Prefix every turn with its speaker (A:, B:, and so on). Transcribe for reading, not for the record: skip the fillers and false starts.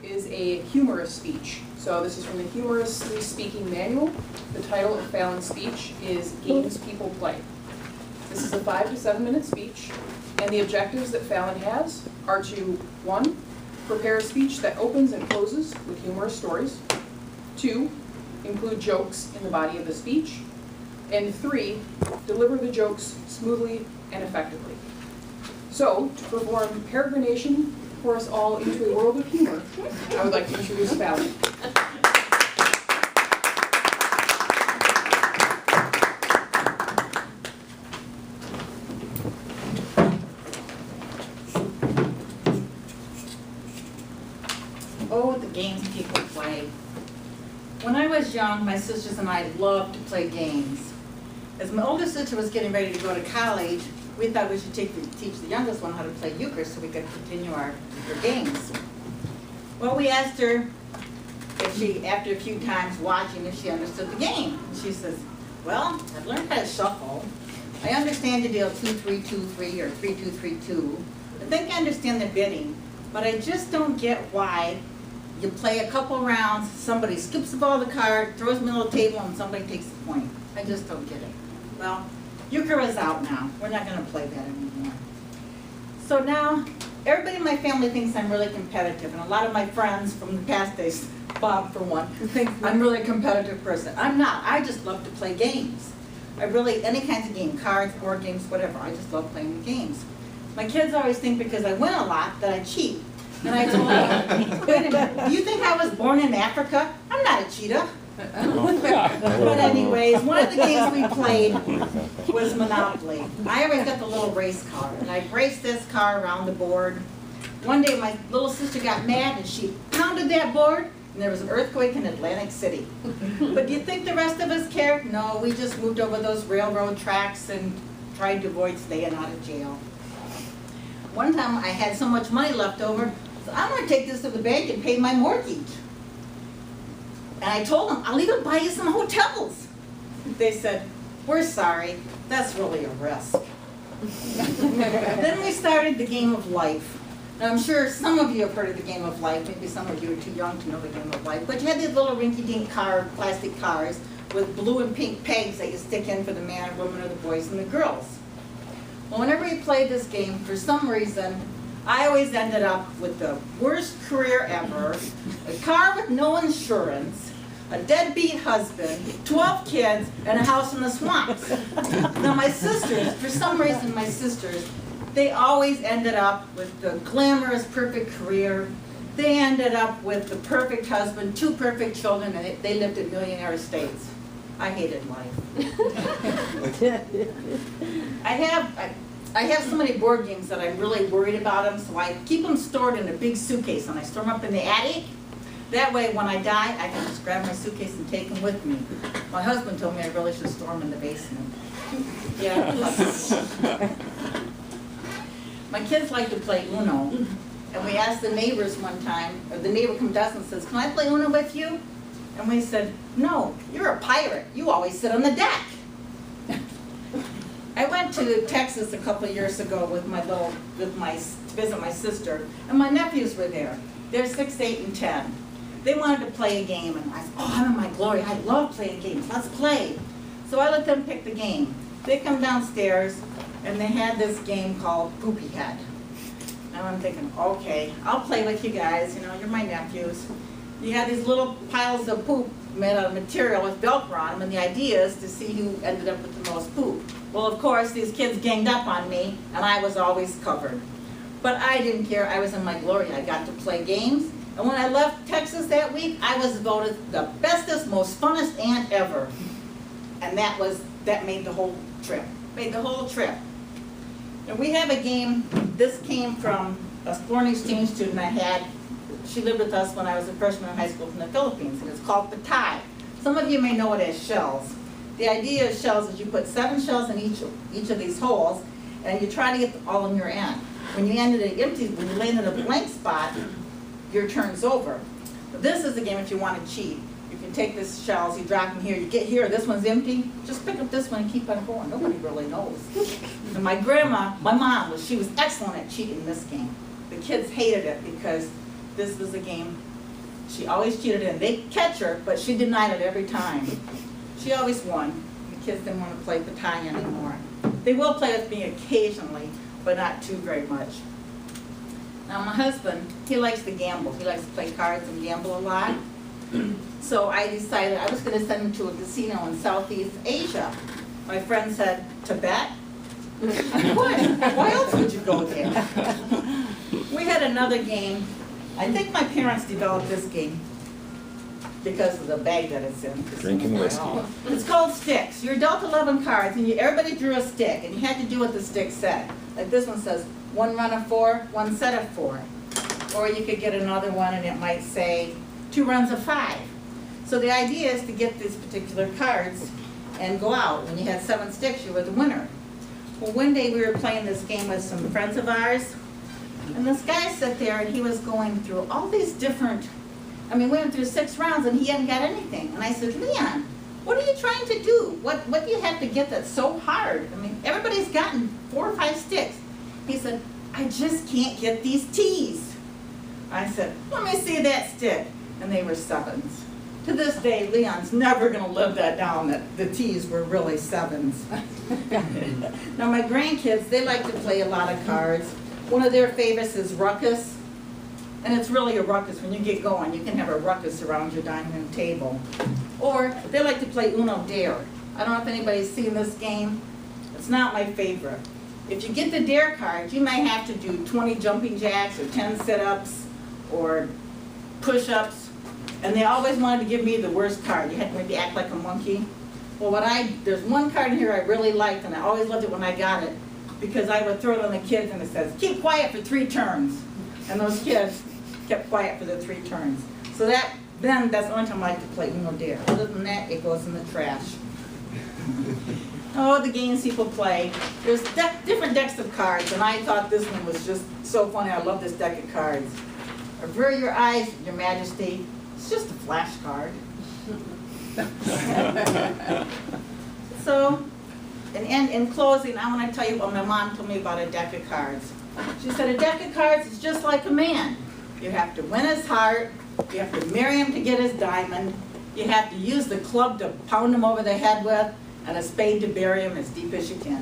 A: is a humorous speech. So this is from the Humorously Speaking Manual. The title of Fallon's speech is Games People Play. This is a 5 to 7 minute speech, and the objectives that Fallon has are to, 1, prepare a speech that opens and closes with humorous stories, 2, include jokes in the body of the speech, and 3, deliver the jokes smoothly and effectively. So, to perform peregrination for us all into a world of humor, I would like to introduce Fallon.
B: Oh, the games people play. When I was young, my sisters and I loved to play games. As my older sister was getting ready to go to college, we thought we should teach the youngest one how to play euchre so we could continue our games. Well, we asked her if she, after a few times watching, if she understood the game. She says, well, I've learned how to shuffle. I understand to deal 2-3-2-3 or 3-2-3-2. I think I understand the bidding, but I just don't get why you play a couple rounds, somebody scoops the ball of the card, throws them on the table, and somebody takes the point. I just don't get it. Well, euchre is out now. We're not going to play that anymore. So now, everybody in my family thinks I'm really competitive, and a lot of my friends from the past days, Bob for one, think I'm really a competitive person. I'm not. I just love to play games. I really, any kinds of game, cards, board games, whatever. I just love playing the games. My kids always think because I win a lot that I cheat. And I told them, wait a minute, do you think I was born in Africa? I'm not a cheetah. But anyways, one of the games we played was Monopoly. I always got the little race car, and I raced this car around the board. One day my little sister got mad and she pounded that board, and there was an earthquake in Atlantic City. But do you think the rest of us cared? No, we just moved over those railroad tracks and tried to avoid staying out of jail. One time I had so much money left over, so I'm going to take this to the bank and pay my mortgage. And I told them, I'll even buy you some hotels. They said, we're sorry, that's really a risk. Then we started the game of life. Now I'm sure some of you have heard of the game of life, maybe some of you are too young to know the game of life, but you had these little rinky-dink plastic cars with blue and pink pegs that you stick in for the man or woman or the boys and the girls. Well, whenever we played this game, for some reason, I always ended up with the worst career ever, a car with no insurance, a deadbeat husband, 12 kids, and a house in the swamps. Now my sisters, for some reason my sisters, they always ended up with the glamorous, perfect career. They ended up with the perfect husband, 2 perfect children, and they lived in millionaire estates. I hated life. I have so many board games that I'm really worried about them, so I keep them stored in a big suitcase, and I store them up in the attic. That way, when I die, I can just grab my suitcase and take them with me. My husband told me I really should store them in the basement. Yeah. My kids like to play Uno, and we asked the neighbors one time, or the neighbor comes to us and says, can I play Uno with you? And we said, no, you're a pirate. You always sit on the deck. I went to Texas a couple of years ago to visit my sister, and my nephews were there. They're 6, 8, and 10. They wanted to play a game, and I said, oh, I'm in my glory. I love playing games. Let's play. So I let them pick the game. They come downstairs, and they had this game called Poopy Head. Now I'm thinking, okay, I'll play with you guys. You know, you're my nephews. You had these little piles of poop made out of material with Velcro on them, and the idea is to see who ended up with the most poop. Well, of course, these kids ganged up on me, and I was always covered. But I didn't care. I was in my glory. I got to play games. And when I left Texas that week, I was voted the bestest, most funnest aunt ever. And that made the whole trip. Made the whole trip. And we have a game. This came from a foreign exchange student I had. She lived with us when I was a freshman in high school from the Philippines, and it's called Patay. Some of you may know it as shells. The idea of shells is you put 7 shells in each of these holes, and you try to get all in your end. When you land in an empty, when you land in a blank spot, your turn's over. But this is the game if you want to cheat. You can take this shells, you drop them here, you get here, this one's empty, just pick up this one and keep on going. Nobody really knows. And my mom, she was excellent at cheating in this game. The kids hated it because this was a game She always cheated in. They'd catch her, but she denied it every time. She always won. The kids didn't want to play battalion anymore. They will play with me occasionally, but not too very much. Now my husband, he likes to gamble. He likes to play cards and gamble a lot. So I decided I was going to send him to a casino in Southeast Asia. My friend said, Tibet? Why else would you go there? We had another game. I think my parents developed this game because of the bag that it's in.
C: Drinking whiskey.
B: It's called sticks. You're dealt 11 cards, and everybody drew a stick, and you had to do what the stick said. Like this one says, 1 run of 4, 1 set of 4. Or you could get another one, and it might say 2 runs of 5. So the idea is to get these particular cards and go out. When you had 7 sticks, you were the winner. Well, one day we were playing this game with some friends of ours, and this guy sat there and he was going through all these different, we went through 6 rounds and he hadn't got anything. And I said, Leon, what are you trying to do? What do you have to get that's so hard? Everybody's gotten 4 or 5 sticks. He said, I just can't get these T's. I said, let me see that stick. And they were 7s. To this day, Leon's never going to live that down, that the T's were really 7s. Now my grandkids, they like to play a lot of cards. One of their favorites is ruckus. And it's really a ruckus. When you get going, you can have a ruckus around your dining room table. Or they like to play Uno Dare. I don't know if anybody's seen this game. It's not my favorite. If you get the Dare card, you may have to do 20 jumping jacks or 10 sit-ups or push-ups. And they always wanted to give me the worst card. You had to maybe act like a monkey. Well, there's one card in here I really liked, and I always loved it when I got it, because I would throw it on the kids, and it says, keep quiet for 3 turns. And those kids kept quiet for the 3 turns. So that's the only time I like to play Uno Dare. Other than that, it goes in the trash. Oh, the games people play. There's different decks of cards, and I thought this one was just so funny. I love this deck of cards. Avert your eyes, your majesty. It's just a flashcard. So, in closing, I want to tell you what my mom told me about a deck of cards. She said a deck of cards is just like a man. You have to win his heart, you have to marry him to get his diamond, you have to use the club to pound him over the head with, and a spade to bury him as deep as you can.